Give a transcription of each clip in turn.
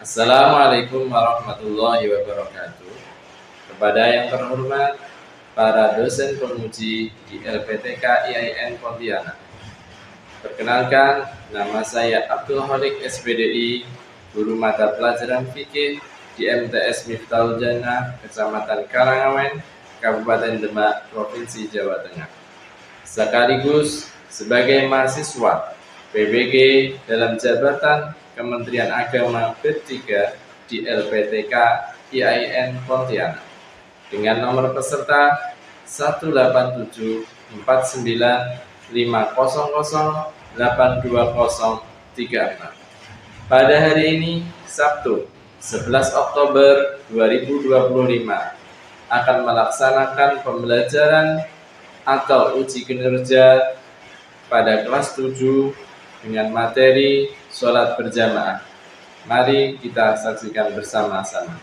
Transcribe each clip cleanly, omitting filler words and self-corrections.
Assalamualaikum warahmatullahi wabarakatuh. Kepada yang terhormat para dosen penguji di LPTK IAIN Pontianak. Perkenalkan, nama saya Abdul Khalik SPDI, guru mata pelajaran fikih di MTS Miftahul Jannah, Kecamatan Karangawen, Kabupaten Demak, Provinsi Jawa Tengah. Sekaligus sebagai mahasiswa PBG dalam jabatan Kementerian Agama B3 di LPTK IAIN Pontianak dengan nomor peserta 187490500820034. Pada hari ini, Sabtu 11 Oktober 2025, akan melaksanakan pembelajaran atau uji kinerja pada kelas 7 dengan materi sholat berjamaah. Mari kita saksikan bersama-sama.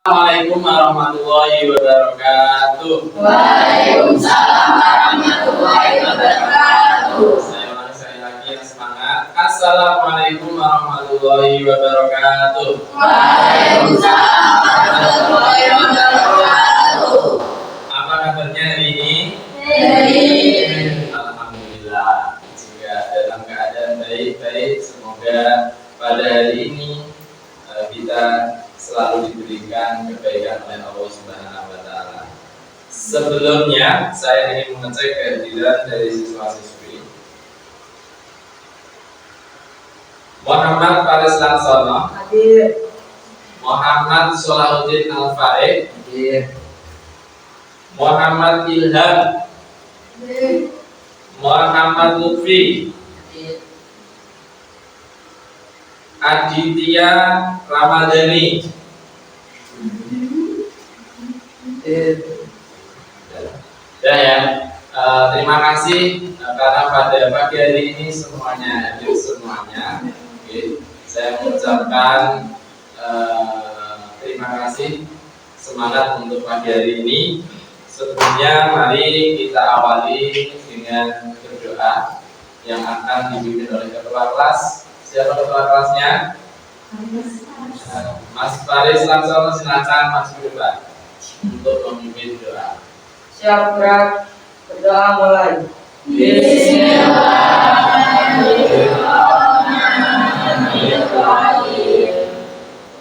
Assalamualaikum warahmatullahi wabarakatuh. Waalaikumsalam warahmatullahi wabarakatuh. Saya ulangi sekali lagi yang semangat. Assalamualaikum warahmatullahi wabarakatuh. Waalaikumsalam warahmatullahi wabarakatuh. Apa kabarnya hari ini? Alhamdulillah. Jika dalam keadaan baik-baik, semoga pada hari ini kita selalu diberikan kebaikan oleh Allah Subhanahu wa Ta'ala. Sebelumnya, saya ingin mengecek kehadiran dari siswa-siswi. Muhammad Faris Laksono, Hadir. Muhammad Solahuddin Al-Farid, Hadir. Muhammad Ilham, Muhammad Lutfi, Hadir. Aditya Ramadhani. Ya, terima kasih karena pada pagi hari ini semuanya hadir semuanya. Oke, saya mengucapkan terima kasih, semangat untuk pagi hari ini. Sebelumnya mari kita awali dengan berdoa yang akan dipimpin oleh ketua kelas. Siapa ketua kelasnya? Mas Faris Laksono, silakan Mas Firman untuk memimpin doa. Siap gerak. Berdoa mulai. Bismillahirrahmanirrahim.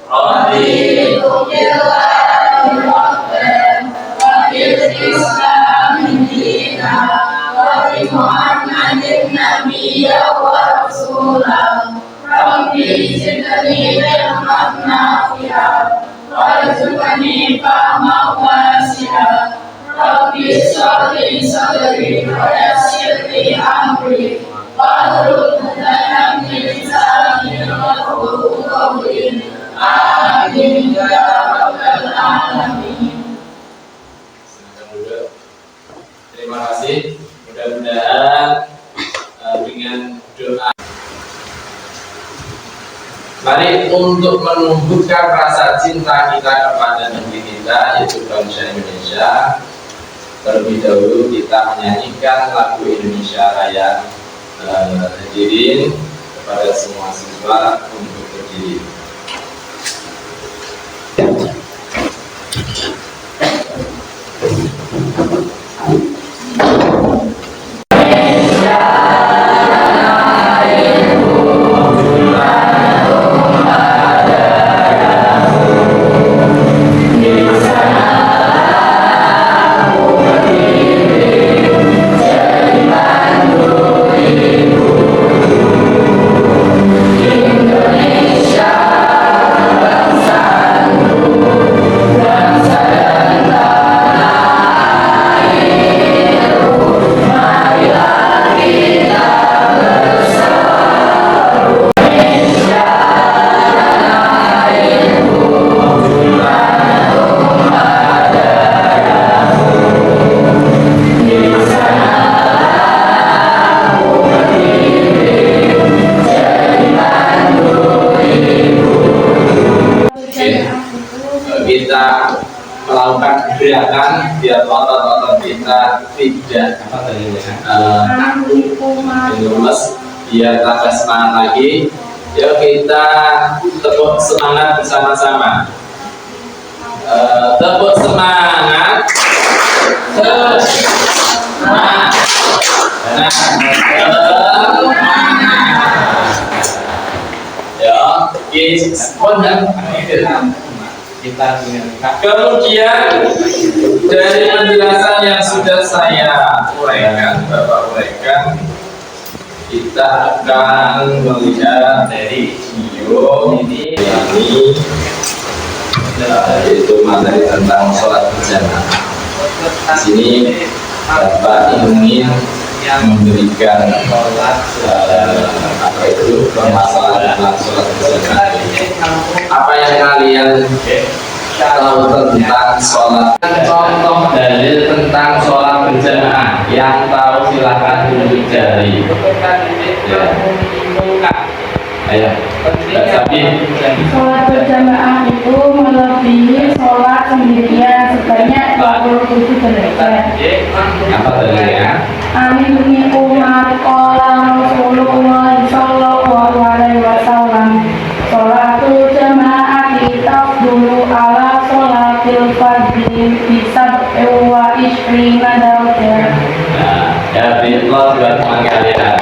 Raditu billahi rabban wa bil islami dinan wa bi Muhammadin nabiyyan wa rasulan. Rabbi zidni ilman nafi'an warzuqni fahman wasi'an. Rabbi shrah li sadri wa yassir li amri wahlul 'uqdatam min lisani yafqahu qawli. Amin ya rabbal alamin. Silakan dulu. Terima kasih. Mudah-mudahan dengan doa. Mari untuk menumbuhkan rasa cinta kita kepada negeri kita, yaitu bangsa Indonesia, terlebih dahulu kita menyanyikan lagu Indonesia Raya. Hadirin, kepada semua siswa untuk berdiri. Indonesia melakukan gerakan biar otot-otot kita tidak lemes, biar tambah semangat lagi. Yuk kita tepuk semangat bersama-sama. Tepuk semangat. Ya, kita kemudian dari penjelasan yang sudah saya uraikan, Bapak uraikan, kita akan melihat dari video ini yaitu materi tentang sholat berjamaah. Di sini Bapak ingin memberikan apa itu permasalahan tentang sholat berjamaah. Apa yang kalian tahu tentang sholat? Contoh dalil tentang sholat berjamaah yang tahu silahkan tunjuk jari. Ayo, sholat berjamaah itu melebihi sholat sendirian sebanyak 27 derajat. Apa dalilnya? Ibni Umar qala Rasulullah sallallahu alaihi wasallam sholatul jama'ati tafdulu ala sholatil fardhi bi sab'i wa ishrina darajah. Nah, ya biarlah buat teman kalian.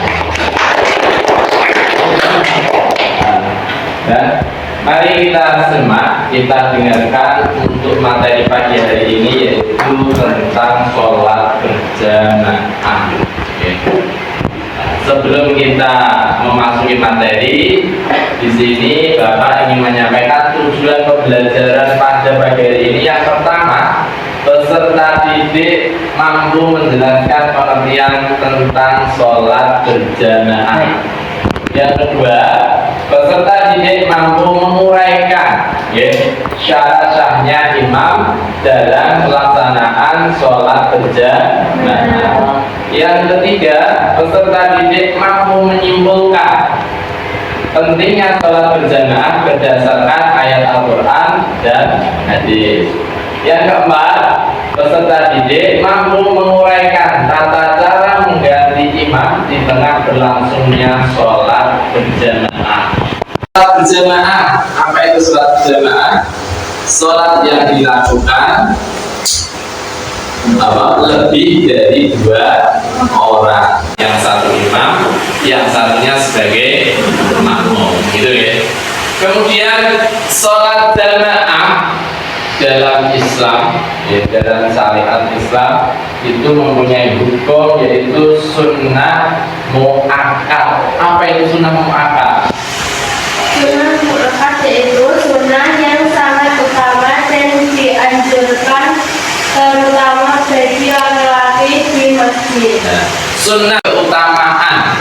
Dan mari kita simak, kita dengarkan untuk materi pagi hari ini, yaitu tentang sholat berjamaah. Sebelum kita memasuki materi, di sini Bapak ingin menyampaikan tujuan pembelajaran pada pagi hari ini. Yang pertama, peserta didik mampu menjelaskan pengertian tentang sholat berjamaah. Yang kedua, peserta didik mampu menguraikan syarat sahnya imam dalam pelaksanaan sholat berjamaah. Yang ketiga, peserta didik mampu menyimpulkan pentingnya sholat berjamaah berdasarkan ayat Al-Quran dan hadis. Yang keempat, peserta didik mampu menguraikan tata cara mengganti imam di tengah berlangsungnya sholat berjamaah. Sholat berjamaah, apa itu sholat berjamaah? Sholat yang dilakukan lebih dari 2 orang, yang satu imam, yang satunya sebagai makmum, gitu ya. Kemudian sholat jamaah dalam Islam, dalam syariat Islam itu mempunyai hukum yaitu sunnah muakkad. Apa itu sunnah muakkad? Sunnah muakkad yaitu sunnah yang sangat utama dan dianjurkan terutama bagi laki-laki di masjid. Nah, sunnah keutamaan.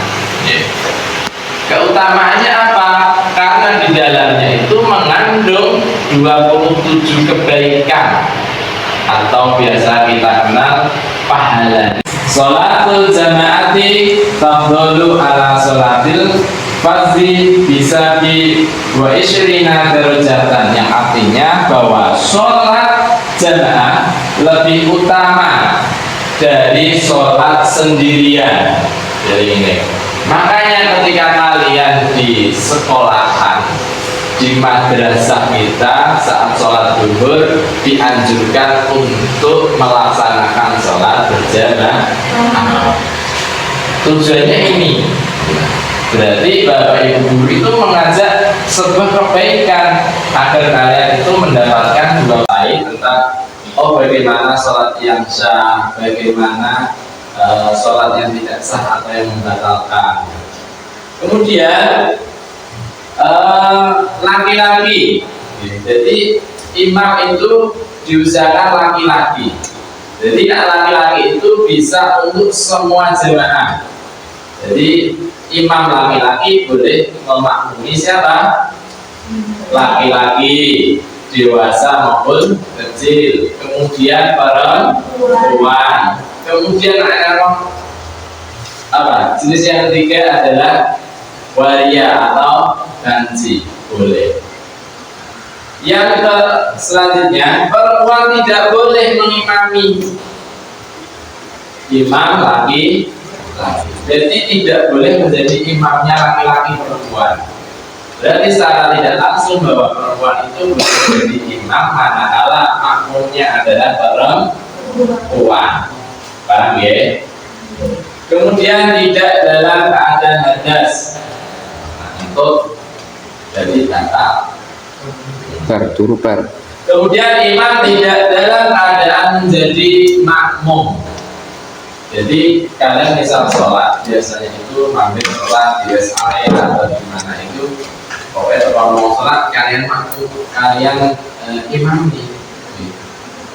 Keutamaannya apa? Karena di dalamnya itu mengandung 27 kebaikan atau biasa kita kenal pahala. Sholatul jamaati tafdhulu ala sholatil fardhi bisa bi wa isyrina darajatan, yang artinya bahwa sholat jamaah lebih utama dari sholat sendirian. Jadi ini, makanya ketika kalian di sekolahan, di madrasah kita saat sholat zuhur dianjurkan untuk melaksanakan sholat berjamaah. Tujuannya ini, berarti Bapak Ibu guru itu mengajak sebuah kebaikan agar kalian itu mendapatkan dua lain tentang bagaimana sholat yang sah, bagaimana sholat yang tidak sah atau yang membatalkan. Kemudian laki-laki, jadi imam itu diusahakan laki-laki. Jadi laki-laki itu bisa untuk semua jemaah. Jadi imam laki-laki boleh memakmumi siapa? Laki-laki, dewasa maupun kecil. Kemudian perempuan. Kemudian jenis yang ketiga adalah waria atau banci, boleh. Yang selanjutnya, perempuan tidak boleh mengimami imam laki-laki. Jadi tidak boleh menjadi imamnya laki-laki perempuan. Berarti secara tidak langsung bahwa perempuan itu menjadi imam manakala makmumnya adalah perempuan. Paham ya? Kemudian tidak dalam keadaan hadas. Nah, itu jadi batal. Kemudian imam tidak dalam keadaan menjadi makmum. Jadi kalian misal sholat biasanya itu mampir sholat di rest area atau di mana itu, pokoknya kalau mau sholat kalian makmum, kalian imami,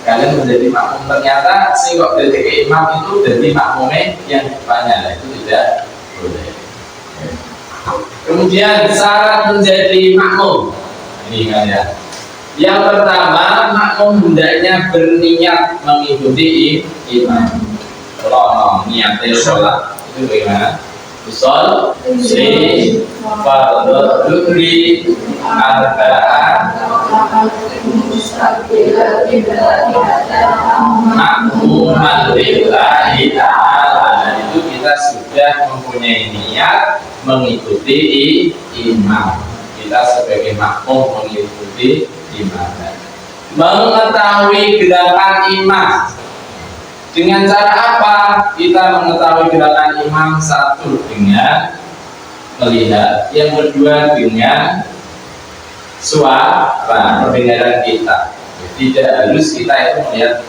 kalian menjadi makmum. Ternyata sih kok dari imam itu jadi makmumnya yang depannya, itu tidak boleh. Kemudian syarat menjadi makmum ini kalian. Yang pertama, makmum hendaknya berniat mengikuti imam. Kalau niatnya sholat itu bagaimana? Usul si fardhu dhuhri arba'an makmuman lillahi ta'ala. Itu kita sudah mempunyai niat mengikuti imam. Kita sebagai makmum mengikuti imam. Mengetahui gerakan imam. Dengan cara apa kita mengetahui gerakan imam? Satu, dengan melihat. Yang kedua, dengan suara pendengaran kita. Tidak harus kita itu melihat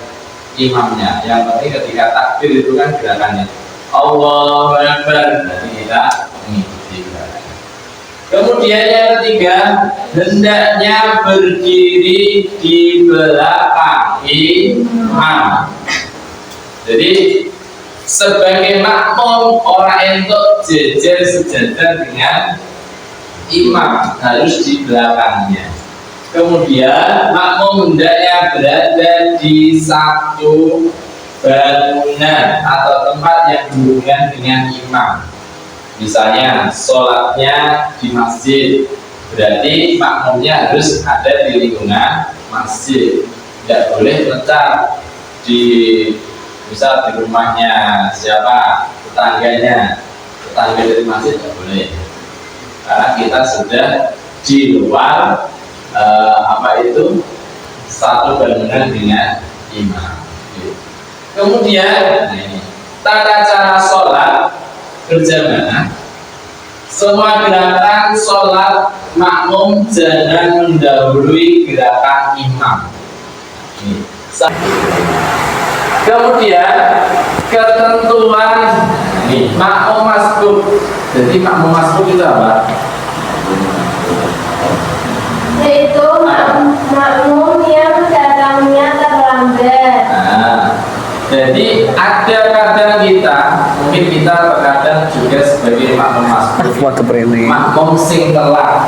imamnya. Yang penting ketika takbir itu kan gerakannya Allahu Akbar, berarti kita mengikuti gerakannya. Kemudian yang ketiga, hendaknya berdiri di belakang imam. Jadi sebagai makmum orang itu jejer sejajar dengan imam, harus di belakangnya. Kemudian makmum hendaknya berada di satu bangunan atau tempat yang berhubungan dengan imam. Misalnya sholatnya di masjid, berarti makmumnya harus ada di lingkungan masjid. Tidak boleh letak di misal di rumahnya siapa, tetangga dari masjid, tidak boleh, karena kita sudah di luar satu bangunan dengan imam. Kemudian ini tata cara sholat berjamaah. Semua gerakan sholat makmum jangan mendahului gerakan imam. Ini. Kemudian ketentuan ini makmum masbuk. Jadi makmum masbuk itu apa? Yaitu makmum yang datangnya terlambat. Jadi ada kadang kita, mungkin kita terkadang juga sebagai makmum masbuk, makmum sing telat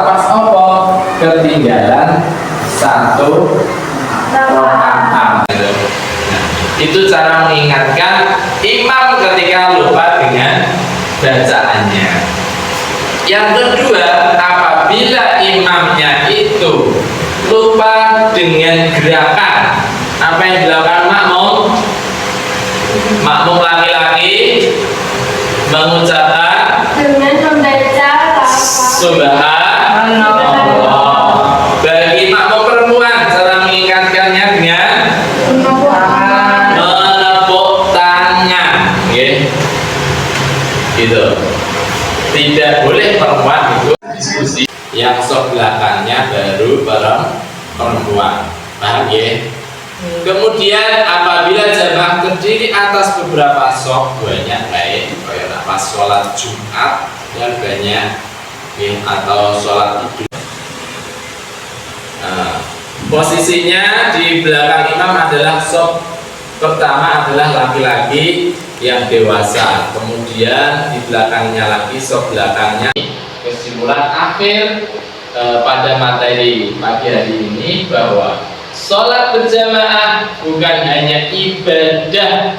pas apa? Ketinggalan satu rakaat. Itu cara mengingatkan imam ketika lupa dengan bacaannya. Yang kedua, apabila imamnya itu lupa dengan gerakan, apa yang dilakukan makmum laki-laki mengucapkan Dengan membaca Subhanallah. Bagi makmum perempuan, cara mengingatkannya dengan menepuk tangan, gitu. Tidak boleh perempuan itu diskusi yang sok belakangnya baru perempuan, paham ya? Kemudian apabila jamaah terdiri atas beberapa sok banyak, baik kayak pas sholat Jumat yang banyak atau sholat Idul. Posisinya di belakang imam adalah sok pertama adalah laki-laki yang dewasa, kemudian di belakangnya lagi sok belakangnya. Kesimpulan akhir pada materi pagi hari ini bahwa sholat berjamaah bukan hanya ibadah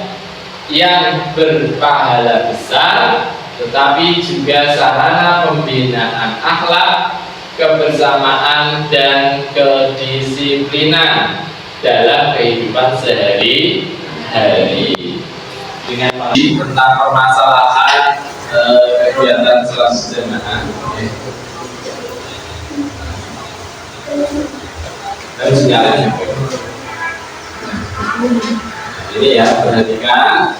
yang berpahala besar, tetapi juga sarana pembinaan akhlak, kebersamaan dan kedisiplinan dalam kehidupan sehari-hari. Dengan tentang permasalahan kegiatan sholat berjamaah. Dan sekarang ini ya, perhatikan.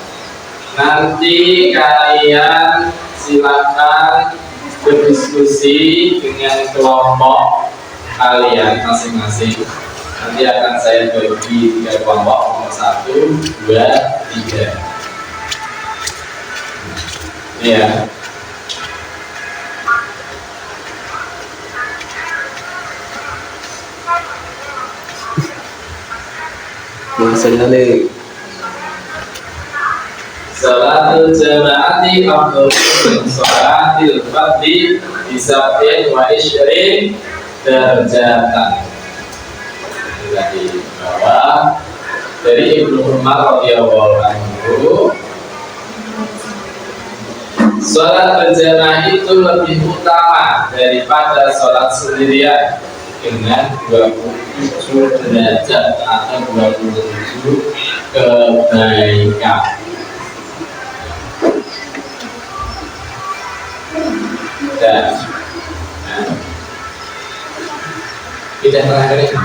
Nanti kalian silakan berdiskusi dengan kelompok kalian masing-masing. Nanti akan saya bagi 3 kelompok, nomor 1, 2, 3. Ini ya. Salatul jama'ati afdhalu min salatil fardhi bi 27 derajatan. Di bawah dari Ibnu Umar radhiyallahu anhu, sholat berjamaah itu lebih utama daripada sholat sendirian dengan 27 derajat atau 27 kebaikan. Dan kita terakhir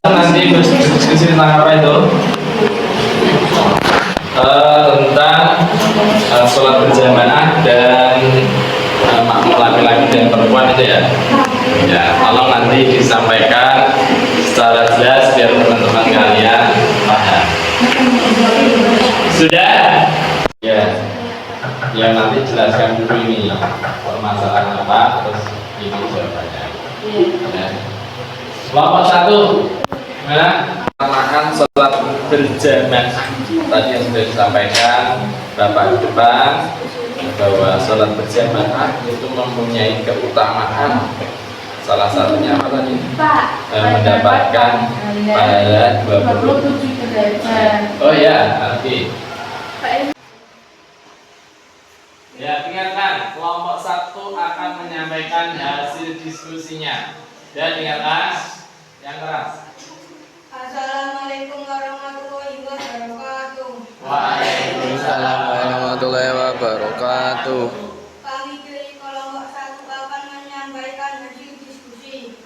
nanti berdiskusi tentang apa itu? Tentang sholat berjamaah dan makmum laki-laki dan perempuan itu ya. Ya, tolong nanti disampaikan secara jelas biar teman-teman kalian paham. Sudah? Ya. Yang nanti jelaskan dulu ini permasalahan apa, terus ini jawabannya. Ya. Kelompok 1, gimana? Makan sholat berjamaah. Tadi yang sudah disampaikan Bapak di depan bahwa sholat berjamaah itu mempunyai keutamaan. Salah satunya apa tadi? Mendapatkan pahala 27 derajat. Oh ya, nanti. Ya, ingatkan kelompok 1 akan menyampaikan hasil diskusinya. Dan ingatkan yang keras. Assalamualaikum warahmatullahi wabarakatuh. Waalaikumsalam warahmatullahi wabarakatuh. Kami dari kelompok 1 akan menyampaikan hasil diskusi.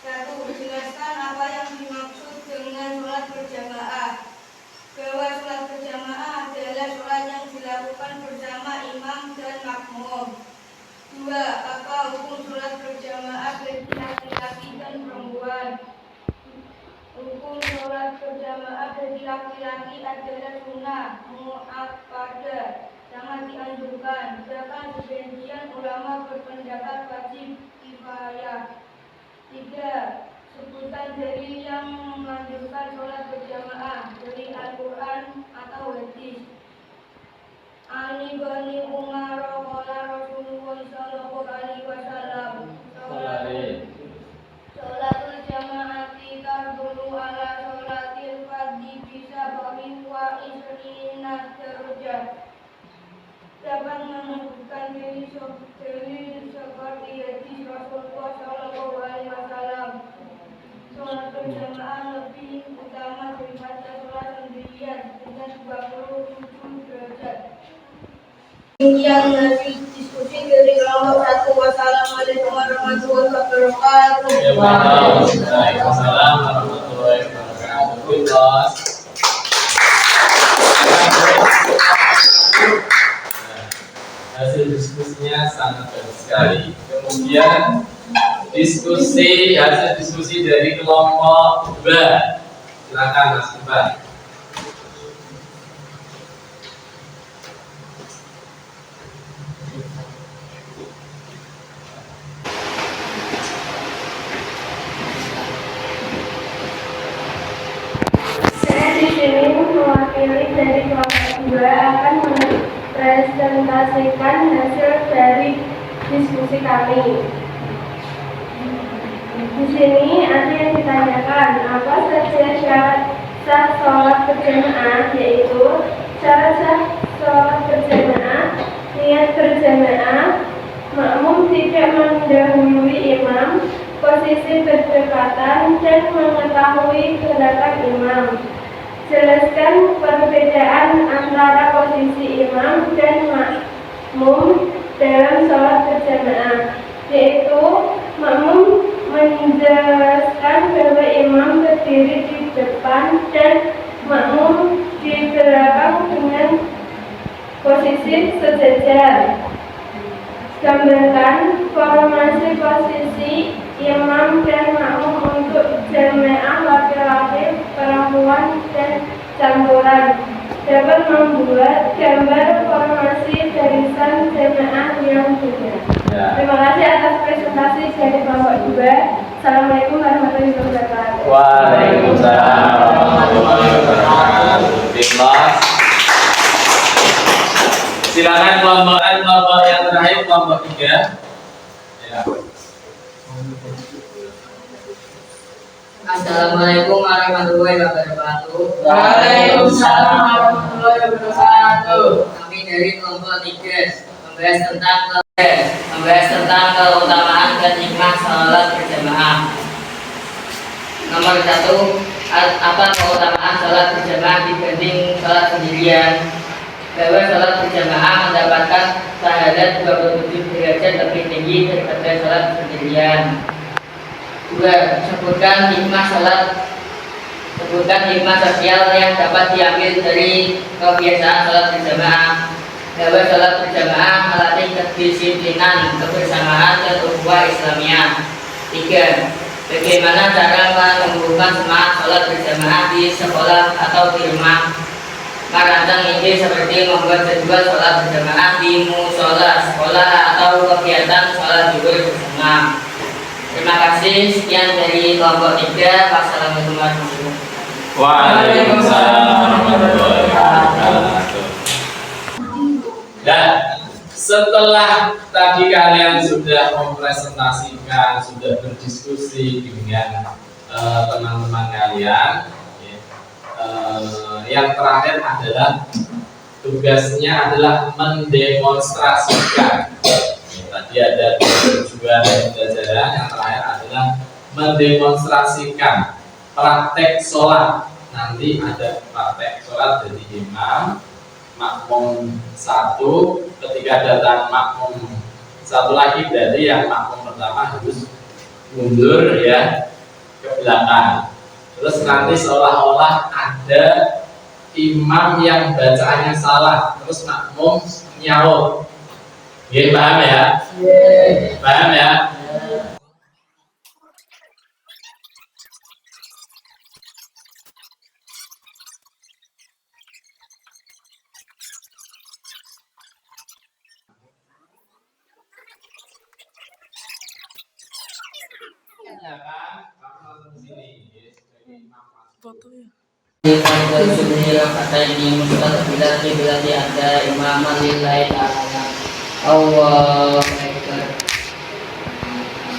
1. Jelaskan apa yang dimaksud dengan sholat berjamaah. Bahwa sholat berjamaah adalah sholat yang dilakukan bersama imam dan makmum. 2. Apa hukum sholat berjamaah bagi laki-laki dan perempuan? Hukum sholat berjamaah bagi laki-laki adalah sunnah muakkadah, sangat dianjurkan. Sedangkan sebagian ulama berpendapat wajib kifayah. 3. Sebutan dalil yang menganjurkan sholat berjamaah dari Al-Quran atau hadis. Ani bani Umar qala Rasulullah sallallahu alaihi wasallam. Sholatul jamaati tadullu ala sholatil fardhi bisa bagi wa isrina darajat. Dapat menunjukkan diri seperti hadis Rasulullah sallallahu alaihi wasallam. Sholatul jamaah lebih utama daripada sholat sendirian dengan 27 derajat. Yang hasil diskusi dari kelompok 1. Wassalamualaikum warahmatullahi wabarakatuh. Waalaikumsalam warahmatullahi wabarakatuh. Hasil diskusinya sangat bagus sekali. Kemudian hasil diskusi dari kelompok 2. Silakan Mas Iqbal. Mewakili dari kelompok 2 akan mempresentasikan hasil dari diskusi kami. Di sini ada yang ditanyakan, apa saja syarat sah sholat berjamaah, yaitu syarat sah sholat berjamaah, niat berjamaah, posisi berdekatan dan mengetahui gerakan imam. Jelaskan perbedaan antara posisi imam dan makmum dalam sholat berjamaah, yaitu makmum menjelaskan bahwa imam berdiri di depan dan makmum di belakang dengan posisi sejajar. Gambarkan formasi posisi imam dan makmum untuk jamaah laki-laki, perempuan, dan campuran. Dapat membuat gambar formasi barisan jamaah yang benar. Terima kasih atas presentasi dari Bapak 2. Assalamualaikum warahmatullahi wabarakatuh. Waalaikumsalam warahmatullahi wabarakatuh. Timnas. Silakan kelompok yang terakhir, kelompok 3. Ya. Assalamualaikum warahmatullahi wabarakatuh. Waalaikumsalam warahmatullahi wabarakatuh. Kami dari kelompok 3 membahas tentang keutamaan dan hikmah salat berjamaah. Nomor 1, apa keutamaan salat berjamaah dibanding salat sendirian? Bahwa salat berjamaah mendapatkan syahadat 27 derajat lebih tinggi daripada salat sendirian. 2. Sebutkan hikmah sosial yang dapat diambil dari kebiasaan salat berjamaah. Bahwa salat berjamaah melatih kedisiplinan, kebersamaan, dan ukhuwah Islamiyah. 3. Bagaimana cara menumbuhkan semangat salat berjamaah di sekolah atau di rumah? Merancang ide seperti membuat jadwal salat berjamaah di musola, sekolah, atau kegiatan salat zuhur bersama. Terima kasih. Sekian dari kelompok 3. Wassalamualaikum warahmatullahi wabarakatuh. Waalaikumsalam warahmatullahi wabarakatuh. Dan setelah tadi kalian sudah mempresentasikan, sudah berdiskusi dengan teman-teman kalian, yang terakhir adalah tugasnya adalah mendemonstrasikan. Tadi ada tujuan dan pelajaran, yang terakhir adalah mendemonstrasikan praktek sholat. Nanti ada praktek sholat dari imam, makmum 1, ketika datang makmum 1 lagi, berarti yang makmum pertama harus mundur ya ke belakang. Terus nanti seolah-olah ada imam yang bacaannya salah, terus makmum nyaut. Oke, paham ya? Paham ya?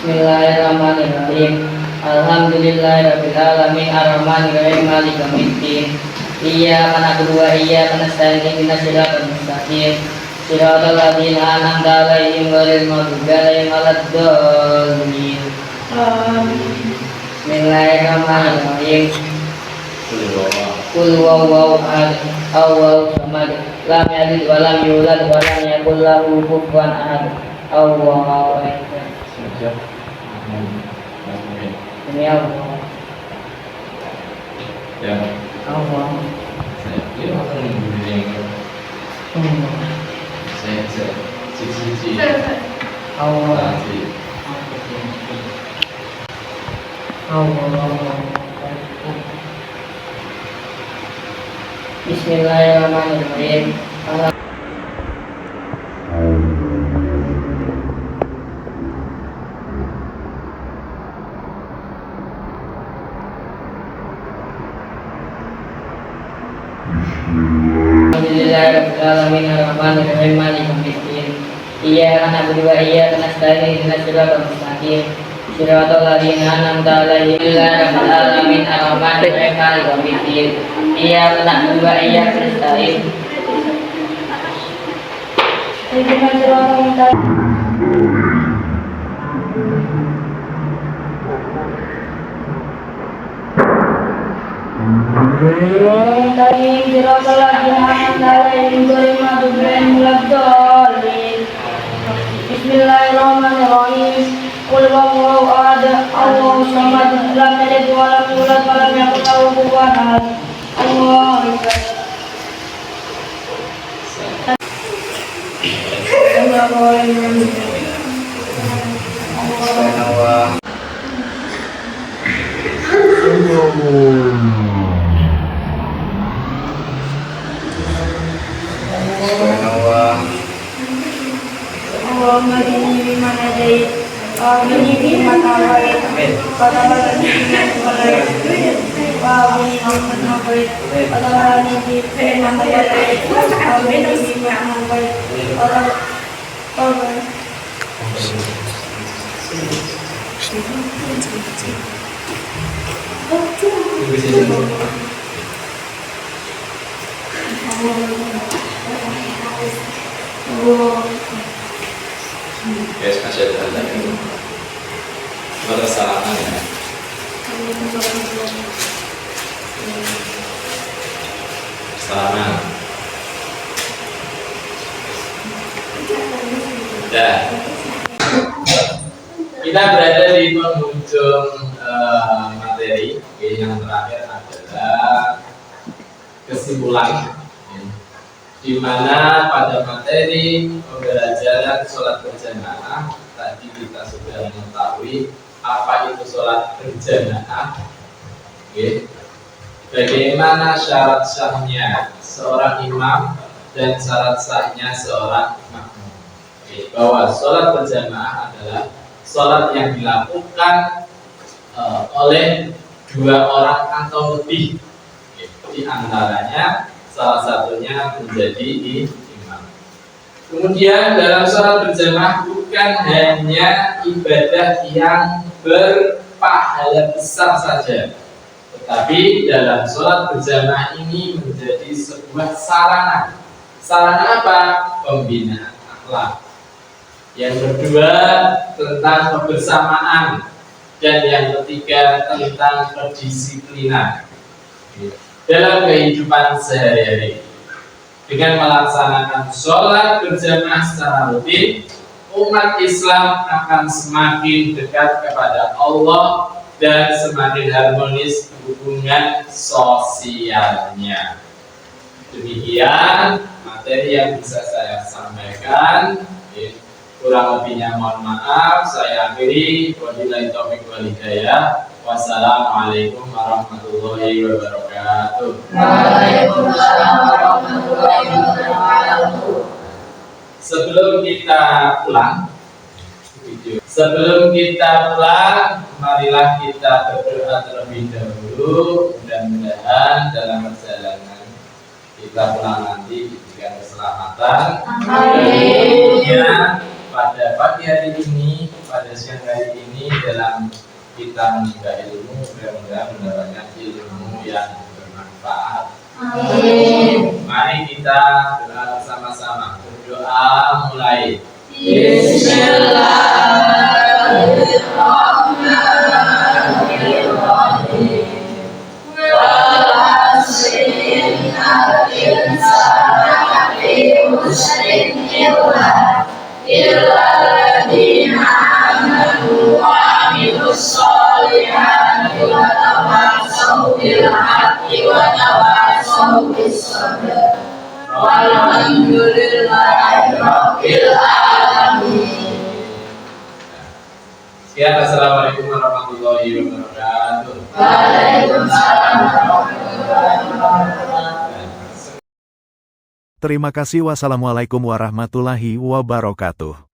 Bismillahirrahmanirrahim. Alhamdulillahirabbil alamin arrahmanirrahim maliki yaumiddin. Iyyaka na'budu wa iyyaka nasta'in ihdinas siratal mustaqim. Siratal ladzina an'amta 'alaihim ghairil maghdubi 'alaihim waladdallin. Bismillahirrahmanirrahim. Qul huwallahu ahad, Allahu samad, lam yalid wa lam yulad wa lam yakul lahu kufuwan ahad. Allahu akbar. Demi Allah. Ya. Allah. Saya akan mengiring. Saya cici. Allah. Bismillahirrahmanirrahim. Alhamdulillahirabbil alamin arrahmanirrahim maliki yaumiddin. Iyyaka na'budu wa iyyaka nasta'in ihdinas siratal mustaqim. Siratal ladzina an'amta 'alaihim ghairil alamin arrahmanirrahim maliki yaumiddin. Iyyaka na'budu wa iyyaka nasta'in. Ihdinas siratal mustaqim. Bismillahirrahmanirrahim. Siratal ladzina an'amta 'alaihim ghairil maghdubi 'alaihim waladdallin. Bismillahirrahmanirrahim. Qul huwallahu ahad, Allahus samad, lam yalid wa lam yulad wa lam yakul lahu kufuwan ahad. Allahu akbar. Allahumma inni bima nadait, inni bima tawait, qadabalani bima tawait, wa abuni Muhammad mabait, qadabalani bima tawait, abuni bima mabait, qadabalani Guys, masih ada lagi. Bersalaman ya. Salaman. Udah. Kita berada di penghujung materi. Yang terakhir adalah kesimpulan. Di mana pada materi pembelajaran sholat berjamaah tadi kita sudah mengetahui apa itu sholat berjamaah, bagaimana syarat sahnya seorang imam dan syarat sahnya seorang makmum, bahwa sholat berjamaah adalah sholat yang dilakukan oleh dua orang atau lebih, di antaranya salah satunya menjadi imam. Kemudian dalam sholat berjamaah bukan hanya ibadah yang berpahala besar saja, tetapi dalam sholat berjamaah ini menjadi sebuah sarana. Sarana apa? Pembinaan akhlak. Yang kedua tentang kebersamaan, dan yang ketiga tentang kedisiplinan dalam kehidupan sehari-hari. Dengan melaksanakan sholat berjamaah secara rutin, umat Islam akan semakin dekat kepada Allah dan semakin harmonis hubungan sosialnya. Demikian materi yang bisa saya sampaikan. Kurang lebihnya mohon maaf. Saya akhiri. Wabillahi taufiq wal hidayah. Wassalamualaikum warahmatullahi wabarakatuh. Waalaikumsalam warahmatullahi wabarakatuh. Sebelum kita pulang, marilah kita berdoa terlebih dahulu. Mudah-mudahan dalam perjalanan kita pulang nanti diberikan keselamatan. Amin. Pada pagi hari ini, pada siang hari ini dalam kita menimba ilmu, mudah-mudahan mendapatkan ilmu yang bermanfaat. Amin. Mari kita doa bersama-sama. Berdoa mulai. Bismillahirrahmanirrahim. Wal 'asri innal insana lafi khusrin illa alladziina aamanu wa 'amilus sholihati wa tawassaw bil haqqi wa tawassaw bis sabr. Walhamdulillahi rabbil alamin. Sekian, assalamualaikum warahmatullahi wabarakatuh. Waalaikumsalam warahmatullahi wabarakatuh. Terima kasih. Wassalamualaikum warahmatullahi wabarakatuh.